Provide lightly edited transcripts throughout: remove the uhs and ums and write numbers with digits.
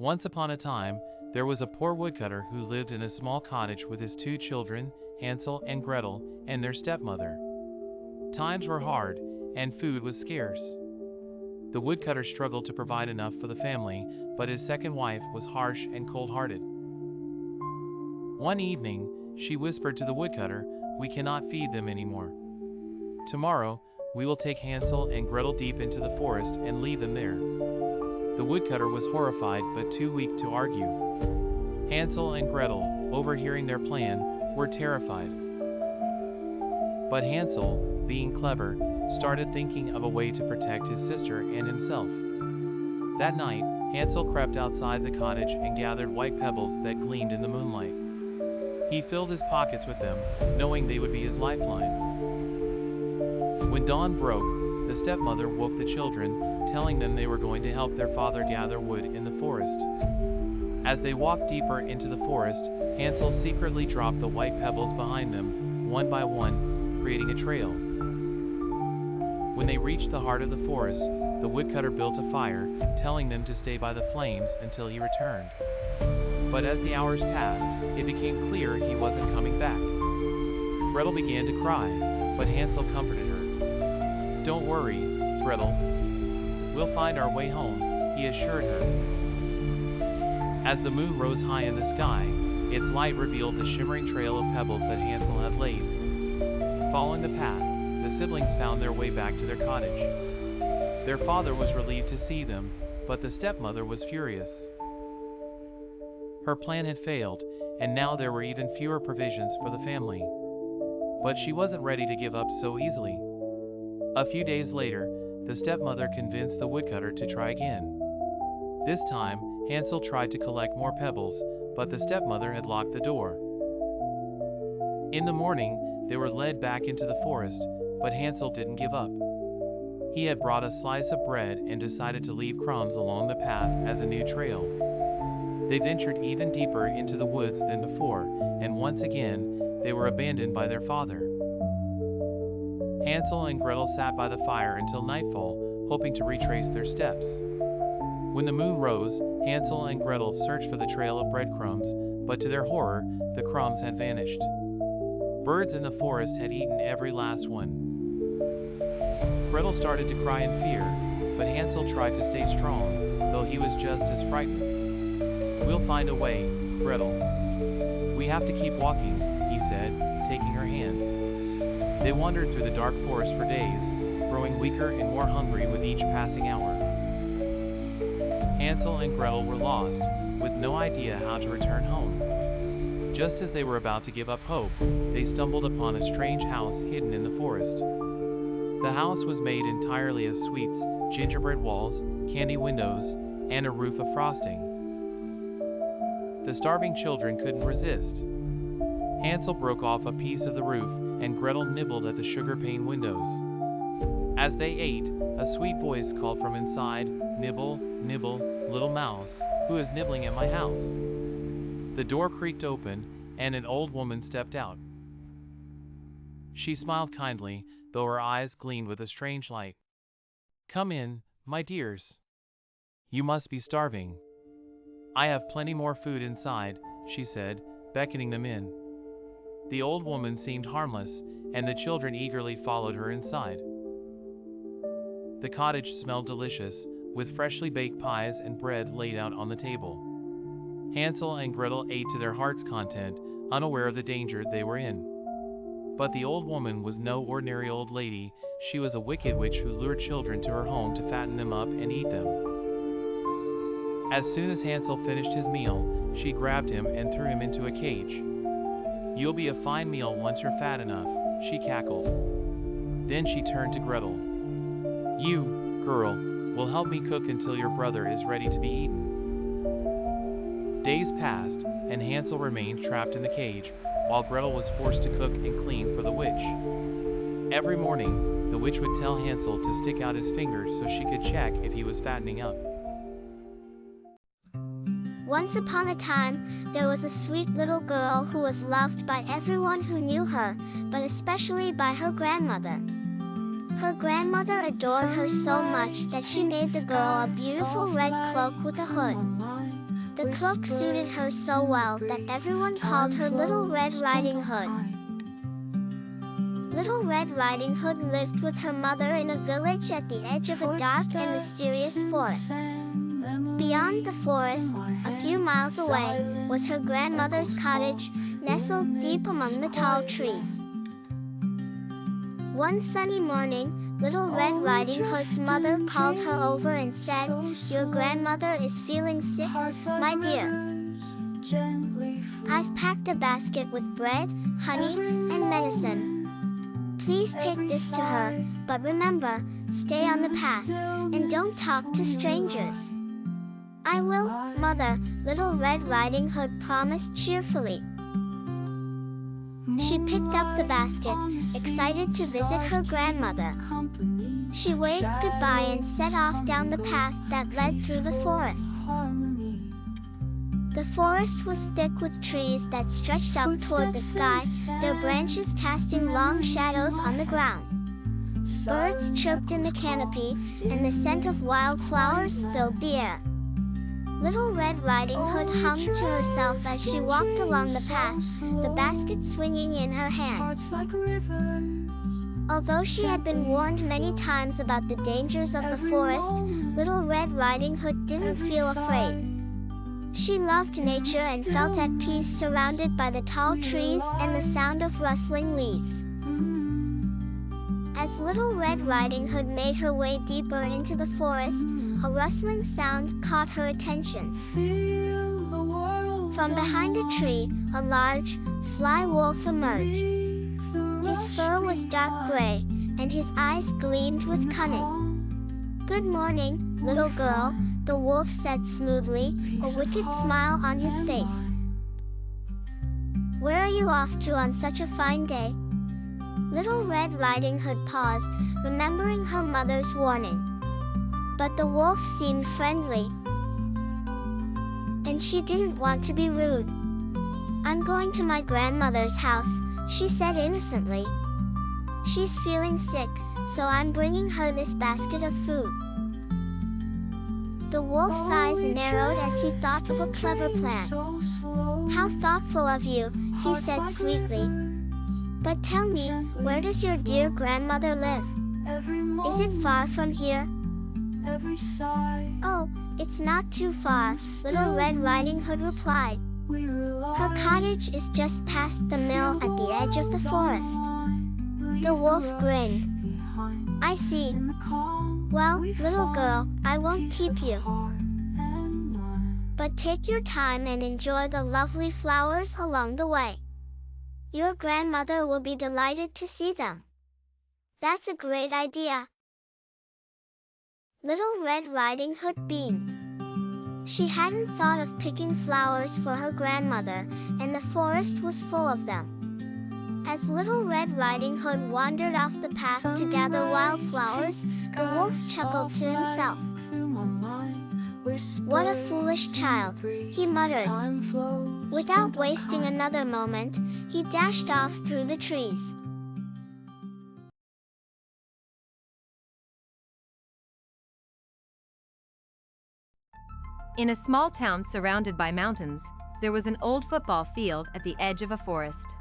Once upon a time, there was a poor woodcutter who lived in a small cottage with his two children, Hansel and Gretel, and their stepmother. Times were hard, and food was scarce. The woodcutter struggled to provide enough for the family, but his second wife was harsh and cold-hearted. One evening, she whispered to the woodcutter, "We cannot feed them anymore. Tomorrow, we will take Hansel and Gretel deep into the forest and leave them there." The woodcutter was horrified but too weak to argue. Hansel and Gretel, overhearing their plan, were terrified. But Hansel, being clever, started thinking of a way to protect his sister and himself. That night, Hansel crept outside the cottage and gathered white pebbles that gleamed in the moonlight. He filled his pockets with them, knowing they would be his lifeline. When dawn broke, the stepmother woke the children, telling them they were going to help their father gather wood in the forest. As they walked deeper into the forest, Hansel secretly dropped the white pebbles behind them, one by one, creating a trail. When they reached the heart of the forest, the woodcutter built a fire, telling them to stay by the flames until he returned. But as the hours passed, it became clear he wasn't coming back. Gretel began to cry, but Hansel comforted her. "Don't worry, Gretel. We'll find our way home," he assured her. As the moon rose high in the sky, its light revealed the shimmering trail of pebbles that Hansel had laid. Following the path, the siblings found their way back to their cottage. Their father was relieved to see them, but the stepmother was furious. Her plan had failed, and now there were even fewer provisions for the family. But she wasn't ready to give up so easily. A few days later, the stepmother convinced the woodcutter to try again. This time, Hansel tried to collect more pebbles, but the stepmother had locked the door. In the morning, they were led back into the forest, but Hansel didn't give up. He had brought a slice of bread and decided to leave crumbs along the path as a new trail. They ventured even deeper into the woods than before, and once again, they were abandoned by their father. Hansel and Gretel sat by the fire until nightfall, hoping to retrace their steps. When the moon rose, Hansel and Gretel searched for the trail of breadcrumbs, but to their horror, the crumbs had vanished. Birds in the forest had eaten every last one. Gretel started to cry in fear, but Hansel tried to stay strong, though he was just as frightened. "We'll find a way, Gretel. We have to keep walking," he said, taking her hand. They wandered through the dark forest for days, growing weaker and more hungry with each passing hour. Hansel and Gretel were lost, with no idea how to return home. Just as they were about to give up hope, they stumbled upon a strange house hidden in the forest. The house was made entirely of sweets, gingerbread walls, candy windows, and a roof of frosting. The starving children couldn't resist. Hansel broke off a piece of the roof, and Gretel nibbled at the sugar-pane windows. As they ate, a sweet voice called from inside, "Nibble, nibble, little mouse, who is nibbling at my house?" The door creaked open, and an old woman stepped out. She smiled kindly, though her eyes gleamed with a strange light. "Come in, my dears. You must be starving. I have plenty more food inside," she said, beckoning them in. The old woman seemed harmless, and the children eagerly followed her inside. The cottage smelled delicious, with freshly baked pies and bread laid out on the table. Hansel and Gretel ate to their heart's content, unaware of the danger they were in. But the old woman was no ordinary old lady. She was a wicked witch who lured children to her home to fatten them up and eat them. As soon as Hansel finished his meal, she grabbed him and threw him into a cage. "You'll be a fine meal once you're fat enough," she cackled. Then she turned to Gretel. "You, girl, will help me cook until your brother is ready to be eaten." Days passed, and Hansel remained trapped in the cage, while Gretel was forced to cook and clean for the witch. Every morning, the witch would tell Hansel to stick out his fingers so she could check if he was fattening up. Once upon a time, there was a sweet little girl who was loved by everyone who knew her, but especially by her grandmother. Her grandmother adored her so much that she made the girl a beautiful red cloak with a hood. The cloak suited her so well that everyone called her Little Red Riding Hood. Little Red Riding Hood lived with her mother in a village at the edge of a dark and mysterious forest. Beyond the forest, a few miles away, was her grandmother's cottage, nestled deep among the tall trees. One sunny morning, Little Red Riding Hood's mother called her over and said, "Your grandmother is feeling sick, my dear. I've packed a basket with bread, honey, and medicine. Please take this to her, but remember, stay on the path, and don't talk to strangers." "I will, Mother," Little Red Riding Hood promised cheerfully. She picked up the basket, excited to visit her grandmother. She waved goodbye and set off down the path that led through the forest. The forest was thick with trees that stretched up toward the sky, their branches casting long shadows on the ground. Birds chirped in the canopy, and the scent of wildflowers filled the air. Little Red Riding Hood hummed to herself as she walked along the path, the basket swinging in her hand. Although she had been warned many times about the dangers of the forest, Little Red Riding Hood didn't feel afraid. She loved nature and felt at peace surrounded by the tall trees and the sound of rustling leaves. As Little Red Riding Hood made her way deeper into the forest, a rustling sound caught her attention. From behind a tree, a large, sly wolf emerged. His fur was dark gray, and his eyes gleamed with cunning. "Good morning, little girl," the wolf said smoothly, a wicked smile on his face. "Where are you off to on such a fine day?" Little Red Riding Hood paused, remembering her mother's warning. But the wolf seemed friendly, and she didn't want to be rude. "I'm going to my grandmother's house," she said innocently. "She's feeling sick, so I'm bringing her this basket of food." The wolf's eyes narrowed as he thought of a clever plan. "How thoughtful of you," he said sweetly. "But tell me, where does your dear grandmother live? Is it far from here?" "Oh, it's not too far," Little Red Riding Hood replied. "Her cottage is just past the mill at the edge of the forest." The wolf grinned. "I see. Well, little girl, I won't keep you. But take your time and enjoy the lovely flowers along the way. Your grandmother will be delighted to see them." "That's a great idea." Little Red Riding Hood beamed. She hadn't thought of picking flowers for her grandmother, and the forest was full of them. As Little Red Riding Hood wandered off the path to gather wildflowers, the wolf chuckled to himself. "What a foolish child," he muttered. Without wasting another moment, he dashed off through the trees. In a small town surrounded by mountains, there was an old football field at the edge of a forest.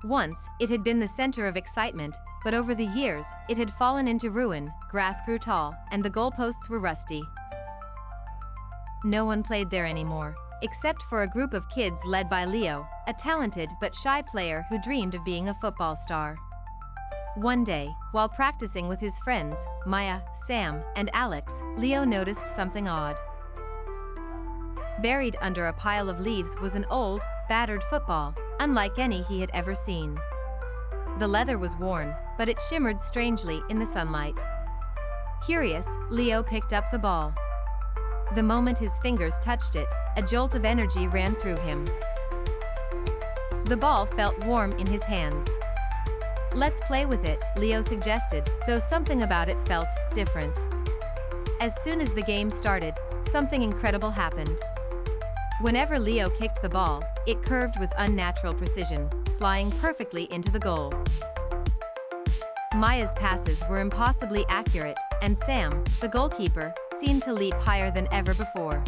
Once, it had been the center of excitement, but over the years, it had fallen into ruin, grass grew tall, and the goalposts were rusty. No one played there anymore, except for a group of kids led by Leo, a talented but shy player who dreamed of being a football star. One day, while practicing with his friends, Maya, Sam, and Alex, Leo noticed something odd. Buried under a pile of leaves was an old, battered football, unlike any he had ever seen. The leather was worn, but it shimmered strangely in the sunlight. Curious, Leo picked up the ball. The moment his fingers touched it, a jolt of energy ran through him. The ball felt warm in his hands. "Let's play with it," Leo suggested, though something about it felt different. As soon as the game started, something incredible happened. Whenever Leo kicked the ball, it curved with unnatural precision, flying perfectly into the goal. Maya's passes were impossibly accurate, and Sam, the goalkeeper, seemed to leap higher than ever before.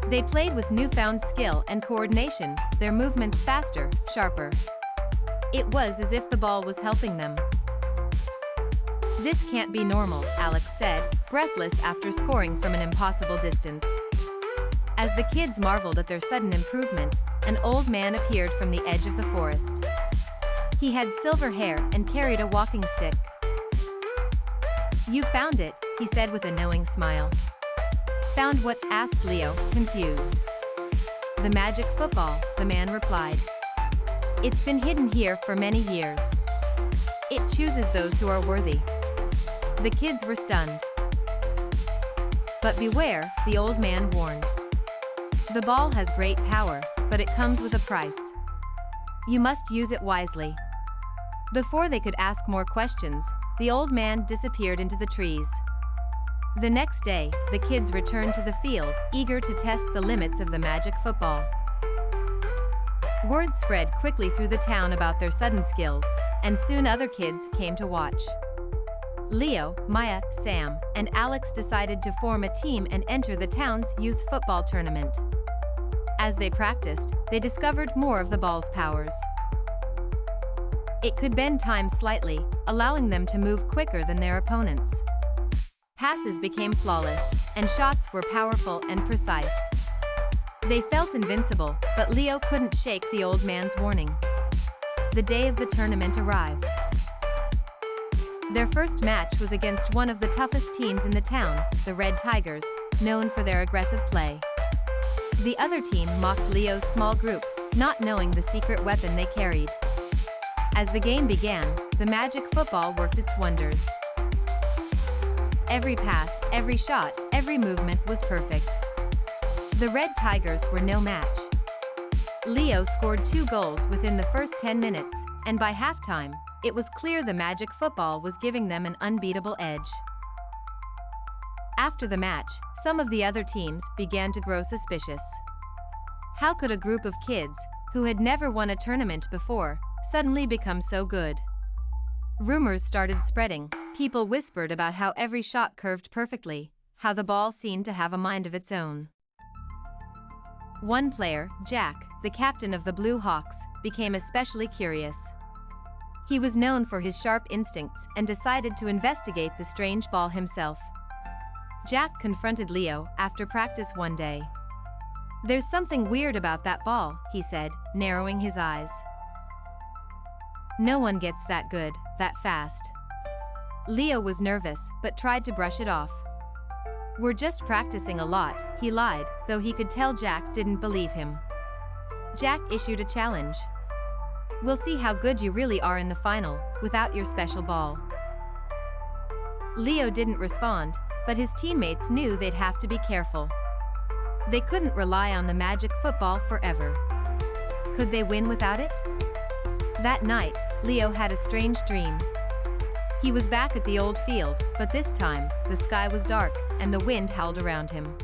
They played with newfound skill and coordination, their movements faster, sharper. It was as if the ball was helping them. "This can't be normal," Alex said, breathless after scoring from an impossible distance. As the kids marveled at their sudden improvement, an old man appeared from the edge of the forest. He had silver hair and carried a walking stick. "You found it," he said with a knowing smile. "Found what?" asked Leo, confused. "The magic football," the man replied. "It's been hidden here for many years. It chooses those who are worthy." The kids were stunned. "But beware," the old man warned. "The ball has great power, but it comes with a price. You must use it wisely." Before they could ask more questions, the old man disappeared into the trees. The next day, the kids returned to the field, eager to test the limits of the magic football. Word spread quickly through the town about their sudden skills, and soon other kids came to watch. Leo, Maya, Sam, and Alex decided to form a team and enter the town's youth football tournament. As they practiced, they discovered more of the ball's powers. It could bend time slightly, allowing them to move quicker than their opponents. Passes became flawless, and shots were powerful and precise. They felt invincible, but Leo couldn't shake the old man's warning. The day of the tournament arrived. Their first match was against one of the toughest teams in the town, the Red Tigers, known for their aggressive play. The other team mocked Leo's small group, not knowing the secret weapon they carried. As the game began, the magic football worked its wonders. Every pass, every shot, every movement was perfect. The Red Tigers were no match. Leo scored 2 goals within the first 10 minutes, and by halftime, it was clear the magic football was giving them an unbeatable edge. After the match, some of the other teams began to grow suspicious. How could a group of kids, who had never won a tournament before, suddenly become so good? Rumors started spreading. People whispered about how every shot curved perfectly, how the ball seemed to have a mind of its own. One player, Jack, the captain of the Blue Hawks, became especially curious. He was known for his sharp instincts and decided to investigate the strange ball himself. Jack confronted Leo after practice one day. "There's something weird about that ball," he said, narrowing his eyes. "No one gets that good, that fast." Leo was nervous, but tried to brush it off. "We're just practicing a lot," he lied, though he could tell Jack didn't believe him. Jack issued a challenge. "We'll see how good you really are in the final, without your special ball." Leo didn't respond, but his teammates knew they'd have to be careful. They couldn't rely on the magic football forever. Could they win without it? That night, Leo had a strange dream. He was back at the old field, but this time, the sky was dark, and the wind howled around him.